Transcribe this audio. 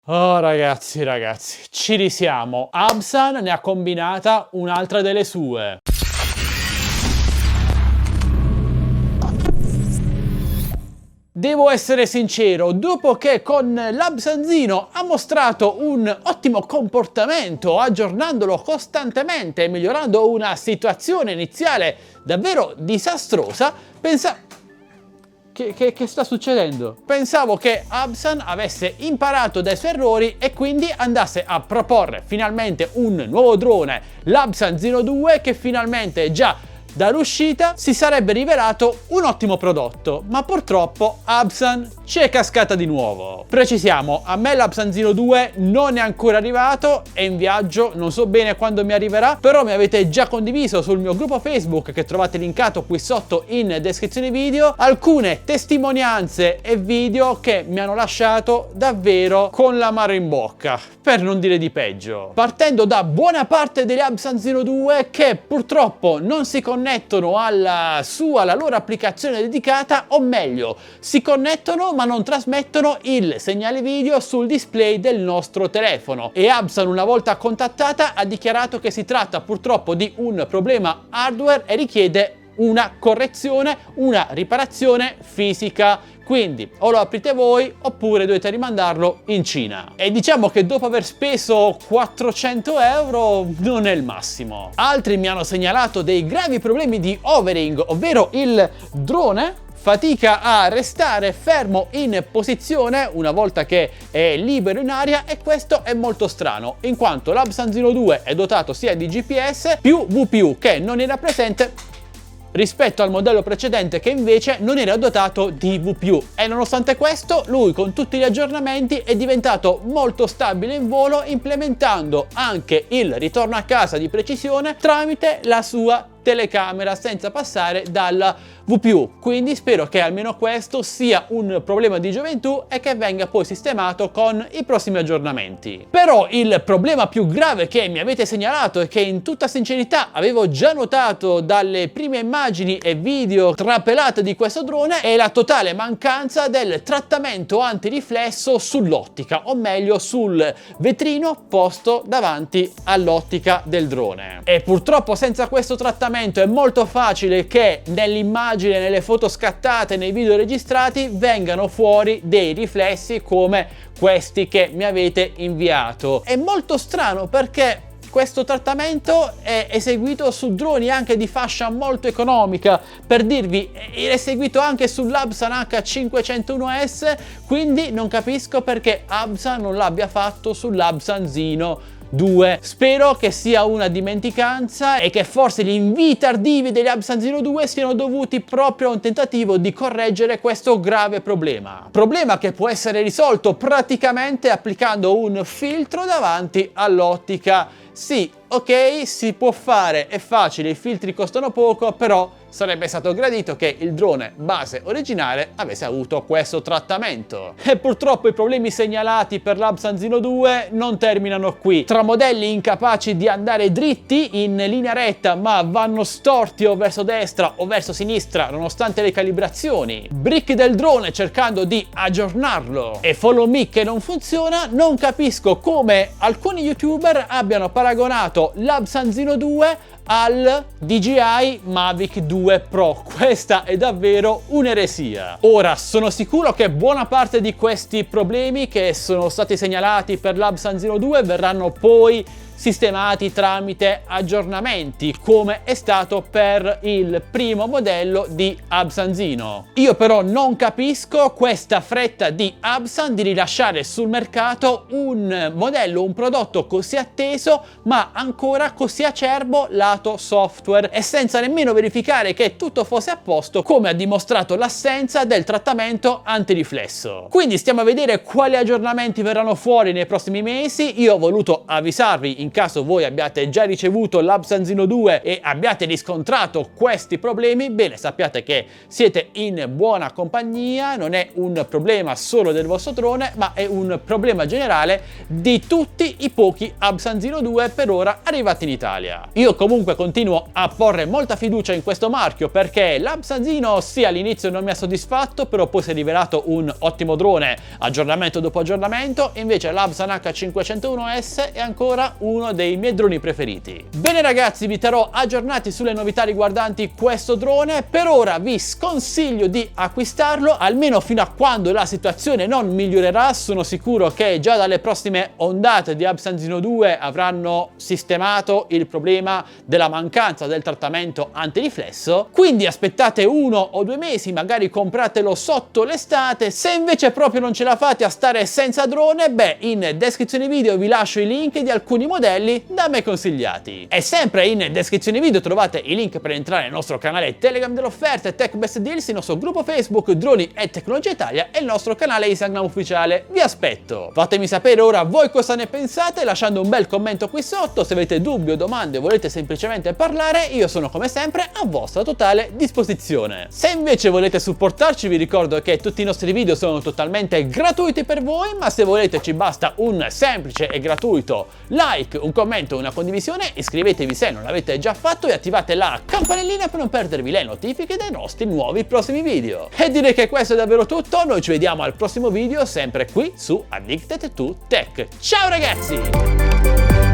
Oh ragazzi, ci risiamo. Absan ne ha combinata un'altra delle sue. Devo essere sincero, dopo che con l'Absanzino ha mostrato un ottimo comportamento, aggiornandolo costantemente e migliorando una situazione iniziale davvero disastrosa, Che sta succedendo? Pensavo che Absan avesse imparato dai suoi errori e quindi andasse a proporre finalmente un nuovo drone, l'Absanzino 2, che finalmente già dall'uscita si sarebbe rivelato un ottimo prodotto, ma purtroppo Absan ci è cascata di nuovo. Precisiamo, a me l'Absanzino 2 non è ancora arrivato, è in viaggio, non so bene quando mi arriverà, però mi avete già condiviso sul mio gruppo Facebook, che trovate linkato qui sotto in descrizione video, alcune testimonianze e video che mi hanno lasciato davvero con l'amaro in bocca, per non dire di peggio. Partendo da buona parte degli Absanzino 2 che purtroppo non si connettono alla loro applicazione dedicata, o meglio, si connettono ma non trasmettono il segnale video sul display del nostro telefono. E Absan, una volta contattata, ha dichiarato che si tratta purtroppo di un problema hardware e richiede una correzione, una riparazione fisica. Quindi o lo aprite voi oppure dovete rimandarlo in Cina. E diciamo che dopo aver speso 400 euro non è il massimo. Altri mi hanno segnalato dei gravi problemi di overing, ovvero il drone fatica a restare fermo in posizione una volta che è libero in aria, e questo è molto strano, in quanto l'Absanzino 2 è dotato sia di GPS più VPU, che non era presente rispetto al modello precedente, che invece non era dotato di VPU, e nonostante questo lui con tutti gli aggiornamenti è diventato molto stabile in volo, implementando anche il ritorno a casa di precisione tramite la sua telecamera senza passare dalla VPU. Quindi spero che almeno questo sia un problema di gioventù e che venga poi sistemato con i prossimi aggiornamenti. Però il problema più grave che mi avete segnalato, e che in tutta sincerità avevo già notato dalle prime immagini e video trapelate di questo drone, è la totale mancanza del trattamento antiriflesso sull'ottica, o meglio sul vetrino posto davanti all'ottica del drone. E purtroppo senza questo trattamento è molto facile che nell'immagine, nelle foto scattate, nei video registrati vengano fuori dei riflessi come questi che mi avete inviato. È molto strano perché questo trattamento è eseguito su droni anche di fascia molto economica, per dirvi è eseguito anche sull'Absan H501S, quindi non capisco perché Absan non l'abbia fatto sull'Absanzino 2. Spero che sia una dimenticanza e che forse gli invii tardivi degli Absanzino 2 siano dovuti proprio a un tentativo di correggere questo grave problema. Problema che può essere risolto praticamente applicando un filtro davanti all'ottica. Sì, ok, si può fare, è facile, i filtri costano poco, però sarebbe stato gradito che il drone base originale avesse avuto questo trattamento. E purtroppo i problemi segnalati per l'Absanzino 2 non terminano qui. Tra modelli incapaci di andare dritti in linea retta ma vanno storti o verso destra o verso sinistra nonostante le calibrazioni, brick del drone cercando di aggiornarlo, e Follow Me che non funziona, non capisco come alcuni youtuber abbiano paragonato l'Absanzino 2 al DJI Mavic 2 Pro. Questa è davvero un'eresia. Ora, sono sicuro che buona parte di questi problemi che sono stati segnalati per l'Absanzino 2 verranno poi sistemati tramite aggiornamenti, come è stato per il primo modello di Absanzino. Io però non capisco questa fretta di Absan di rilasciare sul mercato un modello, un prodotto così atteso ma ancora così acerbo lato software, e senza nemmeno verificare che tutto fosse a posto, come ha dimostrato l'assenza del trattamento antiriflesso. Quindi stiamo a vedere quali aggiornamenti verranno fuori nei prossimi mesi. Io ho voluto avvisarvi in in caso voi abbiate già ricevuto l'Absan Zino 2 e abbiate riscontrato questi problemi, bene, sappiate che siete in buona compagnia, non è un problema solo del vostro drone, ma è un problema generale di tutti i pochi Absan Zino 2 per ora arrivati in Italia. Io comunque continuo a porre molta fiducia in questo marchio perché l'Absan Zino sì, all'inizio non mi ha soddisfatto, però poi si è rivelato un ottimo drone aggiornamento dopo aggiornamento, e invece l'Absan H501S è ancora uno dei miei droni preferiti. Bene ragazzi, vi terrò aggiornati sulle novità riguardanti questo drone. Per ora vi sconsiglio di acquistarlo, almeno fino a quando la situazione non migliorerà. Sono sicuro che già dalle prossime ondate di Absan Zino 2 avranno sistemato il problema della mancanza del trattamento antiriflesso, quindi aspettate 1 o 2 mesi, magari compratelo sotto l'estate. Se invece proprio non ce la fate a stare senza drone, beh, in descrizione video vi lascio i link di alcuni modelli da me consigliati. E sempre in descrizione video trovate i link per entrare nel nostro canale Telegram delle offerte Tech Best Deals, il nostro gruppo Facebook Droni e Tecnologia Italia e il nostro canale Instagram ufficiale. Vi aspetto! Fatemi sapere ora voi cosa ne pensate lasciando un bel commento qui sotto. Se avete dubbi o domande o volete semplicemente parlare, io sono come sempre a vostra totale disposizione. Se invece volete supportarci, vi ricordo che tutti i nostri video sono totalmente gratuiti per voi, ma se volete ci basta un semplice e gratuito like, un commento, una condivisione. Iscrivetevi se non l'avete già fatto e attivate la campanellina per non perdervi le notifiche dei nostri nuovi prossimi video. E direi che questo è davvero tutto, noi ci vediamo al prossimo video sempre qui su Addicted to Tech. Ciao ragazzi!